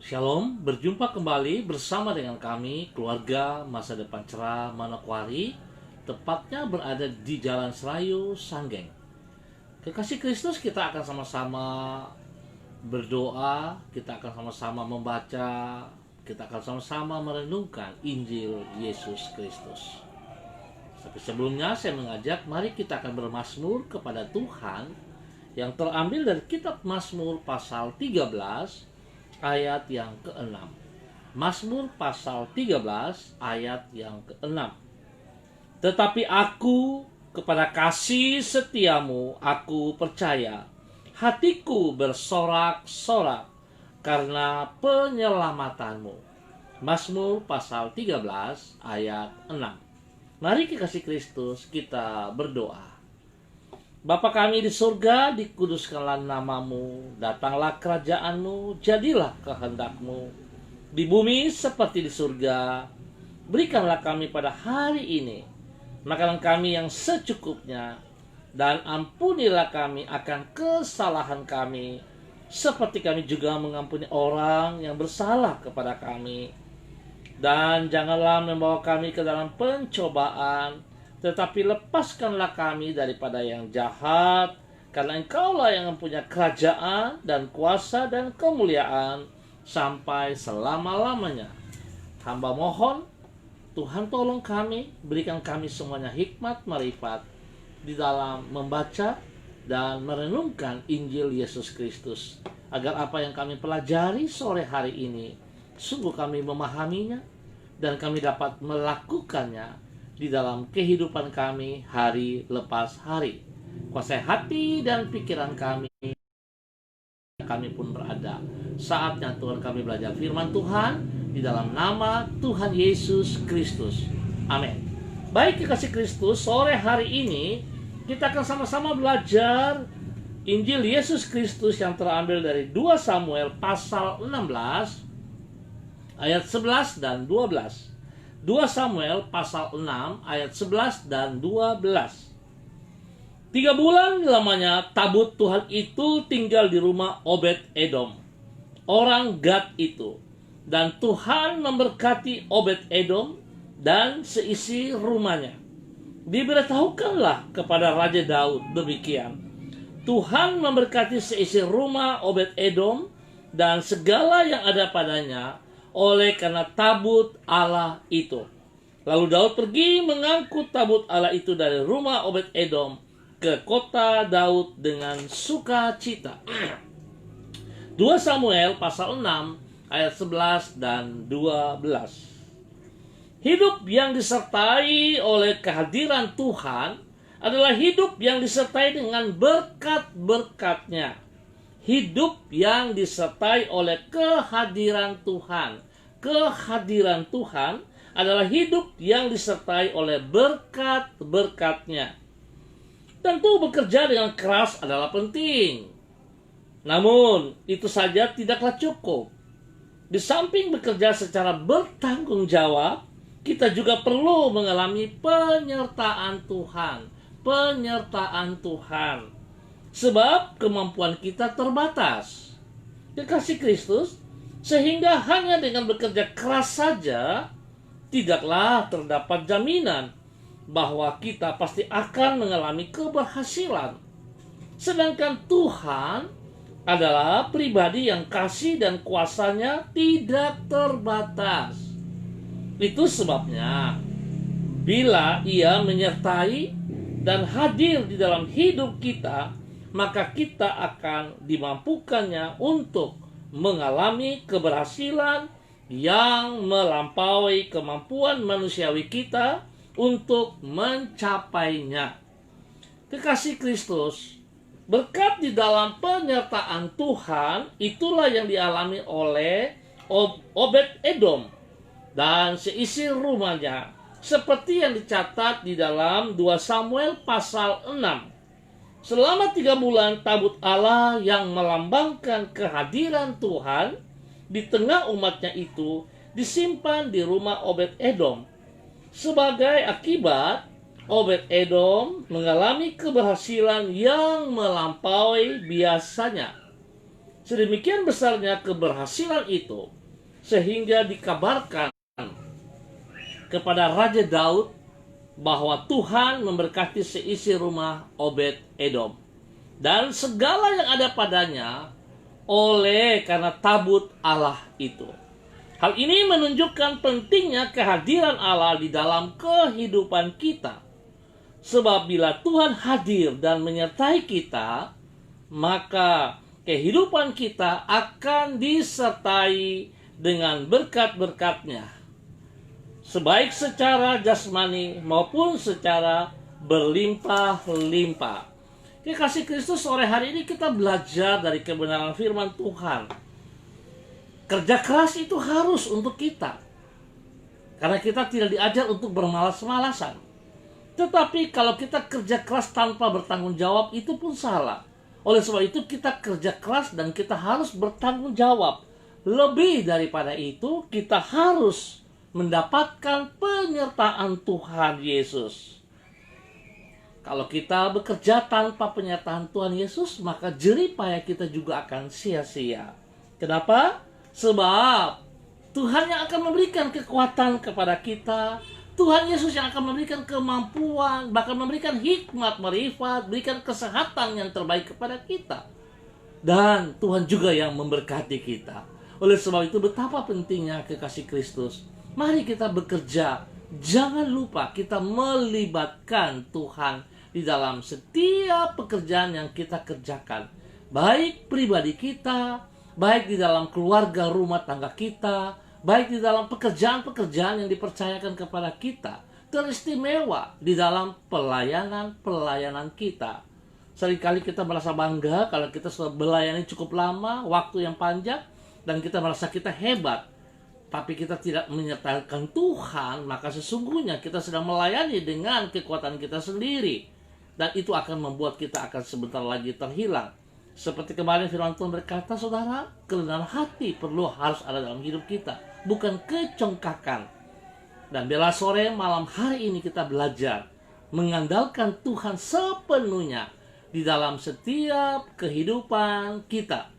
Shalom, berjumpa kembali bersama dengan kami, keluarga Masa Depan Cerah Manokwari, tepatnya berada di Jalan Serayu, Sanggeng. Kekasih Kristus, kita akan sama-sama berdoa, kita akan sama-sama membaca, kita akan sama-sama merenungkan Injil Yesus Kristus. Tapi sebelumnya saya mengajak, mari kita akan bermazmur kepada Tuhan yang terambil dari kitab Mazmur pasal 13 ayat yang ke-6. Mazmur pasal 13 ayat yang ke-6. Tetapi aku kepada kasih setiamu aku percaya, hatiku bersorak-sorak karena penyelamatanmu. Mazmur pasal 13 ayat 6. Mari kekasih Kristus, kita berdoa. Bapa kami di surga, dikuduskanlah namamu, datanglah kerajaanmu, jadilah kehendakmu, di bumi seperti di surga. Berikanlah kami pada hari ini makanan kami yang secukupnya, dan ampunilah kami akan kesalahan kami, seperti kami juga mengampuni orang yang bersalah kepada kami. Dan janganlah membawa kami ke dalam pencobaan, tetapi lepaskanlah kami daripada yang jahat, karena Engkaulah yang mempunyai kerajaan dan kuasa dan kemuliaan sampai selama-lamanya. Hamba mohon, Tuhan tolong kami, berikan kami semuanya hikmat marifat di dalam membaca dan merenungkan Injil Yesus Kristus, agar apa yang kami pelajari sore hari ini sungguh kami memahaminya dan kami dapat melakukannya di dalam kehidupan kami hari lepas hari. Kuasai hati dan pikiran kami pun berada. Saatnya Tuhan kami belajar firman Tuhan di dalam nama Tuhan Yesus Kristus. Amin. Baik kekasih Kristus, sore hari ini kita akan sama-sama belajar Injil Yesus Kristus yang terambil dari 2 Samuel pasal 16 ayat 11 dan 12. 2 Samuel pasal 6 ayat 11 dan 12. 3 bulan lamanya tabut Tuhan itu tinggal di rumah Obed Edom, orang Gad itu. Dan Tuhan memberkati Obed Edom dan seisi rumahnya. Diberitahukanlah kepada Raja Daud demikian: Tuhan memberkati seisi rumah Obed Edom dan segala yang ada padanya, oleh karena tabut Allah itu. Lalu Daud pergi mengangkut tabut Allah itu dari rumah Obed Edom ke kota Daud dengan sukacita. 2 Samuel pasal 6 ayat 11 dan 12. Hidup yang disertai oleh kehadiran Tuhan adalah hidup yang disertai dengan berkat-berkatnya. Hidup yang disertai oleh kehadiran Tuhan. Kehadiran Tuhan adalah hidup yang disertai oleh berkat-berkatnya. Tentu bekerja dengan keras adalah penting. Namun, itu saja tidaklah cukup. Di samping bekerja secara bertanggung jawab, kita juga perlu mengalami penyertaan Tuhan. Penyertaan Tuhan. Sebab kemampuan kita terbatas. Kekasih Kristus, sehingga hanya dengan bekerja keras saja tidaklah terdapat jaminan bahwa kita pasti akan mengalami keberhasilan. Sedangkan Tuhan adalah pribadi yang kasih dan kuasanya tidak terbatas. Itu sebabnya bila Ia menyertai dan hadir di dalam hidup kita, maka kita akan dimampukannya untuk mengalami keberhasilan yang melampaui kemampuan manusiawi kita untuk mencapainya. Kekasih Kristus, berkat di dalam penyertaan Tuhan itulah yang dialami oleh Obed Edom dan seisi rumahnya, seperti yang dicatat di dalam 2 Samuel pasal 6. Selama 3 bulan tabut Allah yang melambangkan kehadiran Tuhan di tengah umatnya itu disimpan di rumah Obed Edom. Sebagai akibat, Obed Edom mengalami keberhasilan yang melampaui biasanya. Sedemikian besarnya keberhasilan itu, sehingga dikabarkan kepada Raja Daud bahwa Tuhan memberkati seisi rumah Obed Edom dan segala yang ada padanya oleh karena tabut Allah itu. Hal ini menunjukkan pentingnya kehadiran Allah di dalam kehidupan kita. Sebab bila Tuhan hadir dan menyertai kita, maka kehidupan kita akan disertai dengan berkat-berkat-Nya, sebaik secara jasmani maupun secara berlimpah-limpah. Kekasih Kristus, sore hari ini kita belajar dari kebenaran firman Tuhan. Kerja keras itu harus untuk kita, karena kita tidak diajar untuk bermalas-malasan. Tetapi kalau kita kerja keras tanpa bertanggung jawab, itu pun salah. Oleh sebab itu kita kerja keras dan kita harus bertanggung jawab. Lebih daripada itu, kita harus mendapatkan penyertaan Tuhan Yesus. Kalau kita bekerja tanpa penyertaan Tuhan Yesus, maka jerih payah kita juga akan sia-sia. Kenapa? Sebab Tuhan yang akan memberikan kekuatan kepada kita. Tuhan Yesus yang akan memberikan kemampuan, bahkan memberikan hikmat, marifat, berikan kesehatan yang terbaik kepada kita. Dan Tuhan juga yang memberkati kita. Oleh sebab itu betapa pentingnya kekasih Kristus. Mari kita bekerja. Jangan lupa kita melibatkan Tuhan di dalam setiap pekerjaan yang kita kerjakan. Baik pribadi kita, baik di dalam keluarga rumah tangga kita, baik di dalam pekerjaan-pekerjaan yang dipercayakan kepada kita, teristimewa di dalam pelayanan-pelayanan kita. Seringkali kita merasa bangga kalau kita sudah melayani cukup lama, waktu yang panjang, dan kita merasa kita hebat. Tapi kita tidak menyertakan Tuhan, maka sesungguhnya kita sedang melayani dengan kekuatan kita sendiri. Dan itu akan membuat kita akan sebentar lagi terhilang. Seperti kemarin firman Tuhan berkata, saudara, kerendahan hati harus ada dalam hidup kita, bukan kecongkakan. Dan bila sore malam hari ini kita belajar mengandalkan Tuhan sepenuhnya di dalam setiap kehidupan kita.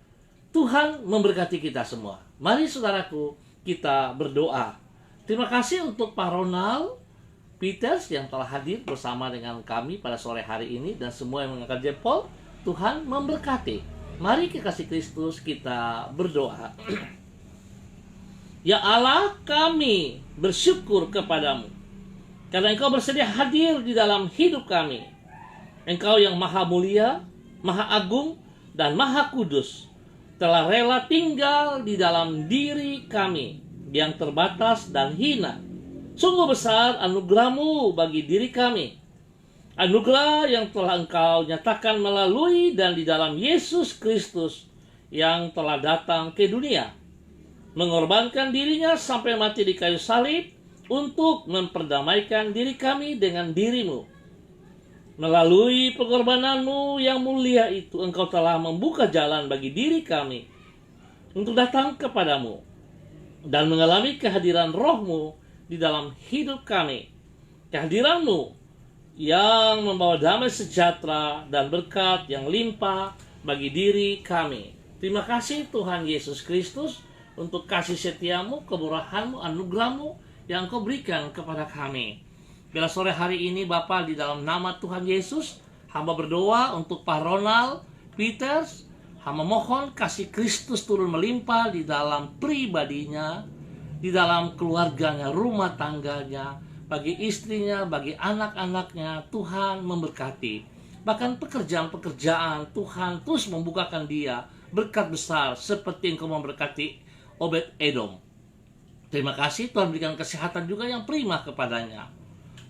Tuhan memberkati kita semua. Mari saudaraku, kita berdoa. Terima kasih untuk Pak Ronald Peters yang telah hadir bersama dengan kami pada sore hari ini, dan semua yang mengangkat jempol. Tuhan memberkati. Mari kekasih Kristus kita berdoa. Ya Allah, kami bersyukur kepadamu karena Engkau bersedia hadir di dalam hidup kami. Engkau yang maha mulia, maha agung, dan maha kudus telah rela tinggal di dalam diri kami yang terbatas dan hina. Sungguh besar anugerah-Mu bagi diri kami. Anugerah yang telah Engkau nyatakan melalui dan di dalam Yesus Kristus yang telah datang ke dunia, mengorbankan dirinya sampai mati di kayu salib untuk memperdamaikan diri kami dengan diri-Mu. Melalui pengorbanan-Mu yang mulia itu, Engkau telah membuka jalan bagi diri kami untuk datang kepadamu dan mengalami kehadiran Roh-Mu di dalam hidup kami. Kehadiran-Mu yang membawa damai sejahtera dan berkat yang limpah bagi diri kami. Terima kasih Tuhan Yesus Kristus untuk kasih setia-Mu, kemurahan-Mu, anugerah-Mu yang Engkau berikan kepada kami. Bila sore hari ini Bapa, di dalam nama Tuhan Yesus, hamba berdoa untuk Pak Ronald Peters. Hamba mohon kasih Kristus turun melimpah di dalam pribadinya, di dalam keluarganya, rumah tangganya, bagi istrinya, bagi anak-anaknya. Tuhan memberkati. Bahkan pekerjaan-pekerjaan Tuhan terus membukakan dia berkat besar seperti Engkau memberkati Obed Edom. Terima kasih, Tuhan berikan kesehatan juga yang prima kepadanya.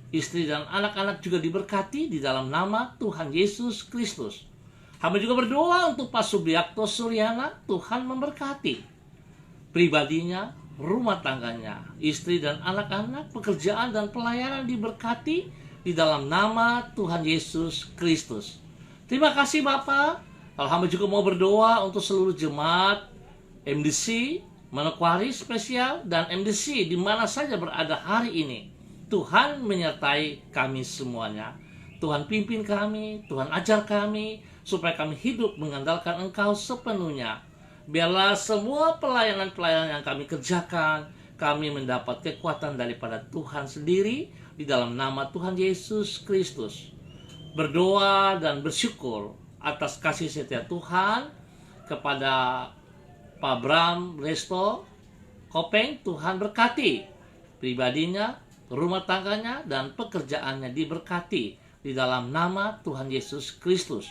Istri dan anak-anak juga diberkati di dalam nama Tuhan Yesus Kristus. Hamba juga berdoa untuk Pak Subiakto Suryana. Tuhan memberkati pribadinya, rumah tangganya, istri dan anak-anak, pekerjaan dan pelayanan diberkati di dalam nama Tuhan Yesus Kristus. Terima kasih Bapak. Kalau hamba juga mau berdoa untuk seluruh jemaat MDC, Manokwari spesial, dan MDC di mana saja berada hari ini. Tuhan menyertai kami semuanya. Tuhan pimpin kami, Tuhan ajar kami, supaya kami hidup mengandalkan Engkau sepenuhnya. Biarlah semua pelayanan-pelayanan yang kami kerjakan, kami mendapat kekuatan daripada Tuhan sendiri di dalam nama Tuhan Yesus Kristus. Berdoa dan bersyukur atas kasih setia Tuhan kepada Pak Bram Resto Kopeng. Tuhan berkati pribadinya, rumah tangganya, dan pekerjaannya diberkati di dalam nama Tuhan Yesus Kristus.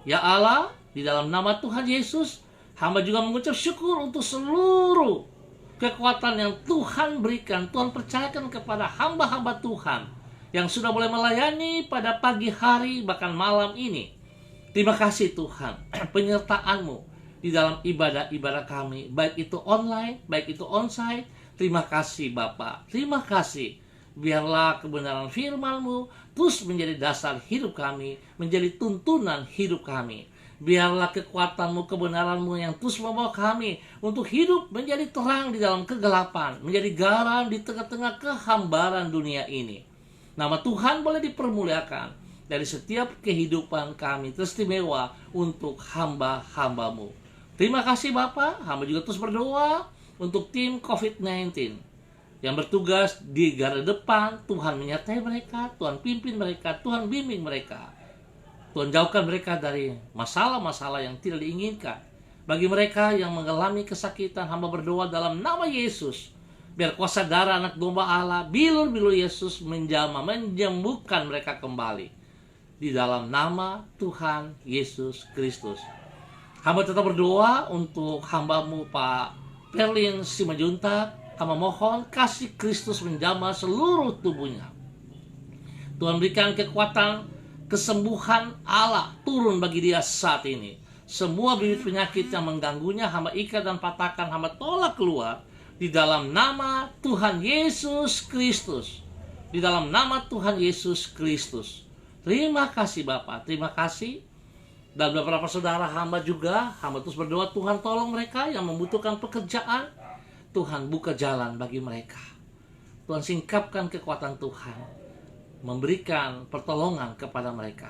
Ya Allah, di dalam nama Tuhan Yesus, hamba juga mengucap syukur untuk seluruh kekuatan yang Tuhan berikan, Tuhan percayakan kepada hamba-hamba Tuhan yang sudah boleh melayani pada pagi hari bahkan malam ini. Terima kasih Tuhan, penyertaan-Mu di dalam ibadah-ibadah kami, baik itu online, baik itu onsite. Terima kasih Bapa, terima kasih. Biarlah kebenaran firman-Mu terus menjadi dasar hidup kami, menjadi tuntunan hidup kami. Biarlah kekuatan-Mu, kebenaran-Mu yang terus membawa kami untuk hidup menjadi terang di dalam kegelapan, menjadi garam di tengah-tengah kehambaran dunia ini. Nama Tuhan boleh dipermuliakan dari setiap kehidupan kami teristimewa untuk hamba-hamba-Mu. Terima kasih Bapa. Hamba juga terus berdoa untuk tim COVID-19 yang bertugas di garda depan. Tuhan menyertai mereka, Tuhan pimpin mereka, Tuhan bimbing mereka. Tuhan jauhkan mereka dari masalah-masalah yang tidak diinginkan. Bagi mereka yang mengalami kesakitan, hamba berdoa dalam nama Yesus. Biar kuasa darah anak domba Allah, bilur-bilur Yesus menjamah, menyembuhkan mereka kembali. Di dalam nama Tuhan Yesus Kristus. Hamba tetap berdoa untuk hamba-Mu Pak Perlin Simajuntak. Hamba mohon kasih Kristus menjamah seluruh tubuhnya. Tuhan berikan kekuatan, kesembuhan Allah turun bagi dia saat ini. Semua bibit penyakit yang mengganggunya, hamba ikat dan patahkan, hamba tolak keluar di dalam nama Tuhan Yesus Kristus. Di dalam nama Tuhan Yesus Kristus. Terima kasih Bapak, terima kasih. Dan beberapa saudara hamba juga, hamba terus berdoa, Tuhan tolong mereka yang membutuhkan pekerjaan. Tuhan buka jalan bagi mereka. Tuhan singkapkan kekuatan Tuhan, memberikan pertolongan kepada mereka.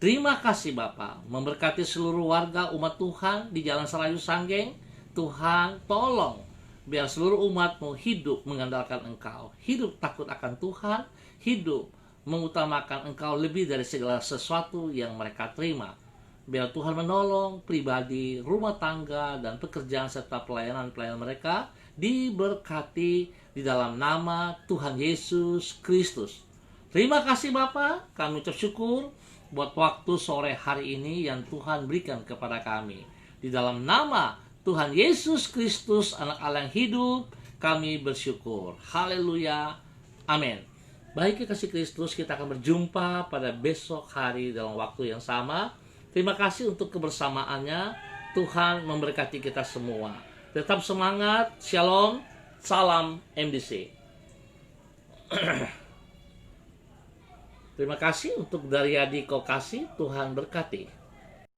Terima kasih Bapak, memberkati seluruh warga umat Tuhan di Jalan Serayu Sanggeng. Tuhan tolong, biar seluruh umat-Mu hidup mengandalkan Engkau, hidup takut akan Tuhan, hidup mengutamakan Engkau lebih dari segala sesuatu yang mereka terima. Biar Tuhan menolong pribadi, rumah tangga, dan pekerjaan serta pelayanan-pelayanan mereka diberkati di dalam nama Tuhan Yesus Kristus. Terima kasih Bapa, kami ucap syukur buat waktu sore hari ini yang Tuhan berikan kepada kami. Di dalam nama Tuhan Yesus Kristus, Anak Allah yang hidup, kami bersyukur. Haleluya. Amin. Baik kekasih Kristus, kita akan berjumpa pada besok hari dalam waktu yang sama. Terima kasih untuk kebersamaannya. Tuhan memberkati kita semua. Tetap semangat. Shalom. Salam MDC. Terima kasih untuk Daryadi Kokasi. Tuhan berkati.